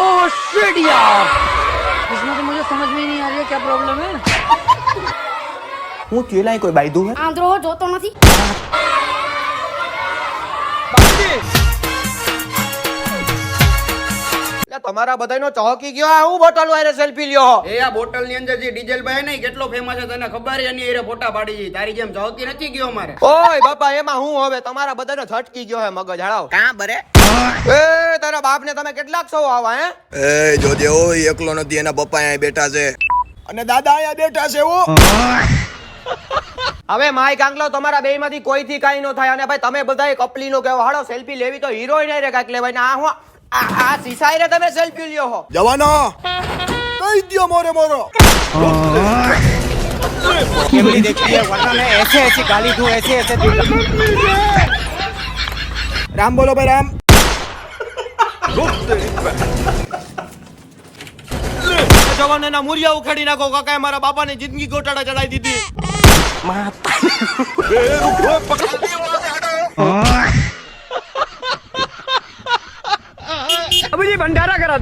Oh shit यार, इसमें तो मुझे समझ में ही नहीं आ रही है क्या प्रॉब्लम है। હું થયું કોઈ બાયદું હે? આંધળો જોતો નથી. તમારા બધાનો ચહકી ગયો. આ હું બોટલ વાયરે સેલ્ફી લ્યો. એ આ બોટલ ની અંદર જે ડીઝલ ભાઈ નહીં કેટલો ફેમસ છે તને ખબર છે? એની એરે ફોટા પાડી છે. તારી જેમ ચહકી નથી ગયો મારે. ઓય બાપા, એમાં હું હવે તમારા બધાનો ઝટકી ગયો હે મગજ હળાવ. કાં બરે? એ તારા બાપ ને તમે કેટલાક છો આવા હે? એ જોજે ઓય એકલો નથી, એના પપ્પા અહીંયા બેઠા છે અને દાદા અહીંયા બેઠા છે. હવે માય કાંગલો, તમારા બે માંથી કોઈ થી કઈ નો થાય. અને ભાઈ તમે બધા કપલી નો કહેવો, હાડો સેલ્ફી લેવી તો હિરોઈન રે કાક લેવાય ને આ હું આ સીસાઈ રે તમે સેલ્ફી લ્યો હો. જવાનો કઈ દ્યો મોરે મોરો. કેમલી દેખતી है वरना मैं ऐसे ऐसी गाली दूं, ऐसे ऐसे રામ બોલો ભાઈ રામ. જવાને ના મુરિયા ઉખાડી નાખો. કાકા મારા બાપાની જિંદગી ગોટાળા ચડાઈ દીધી. अब ये भंडारा करा दो।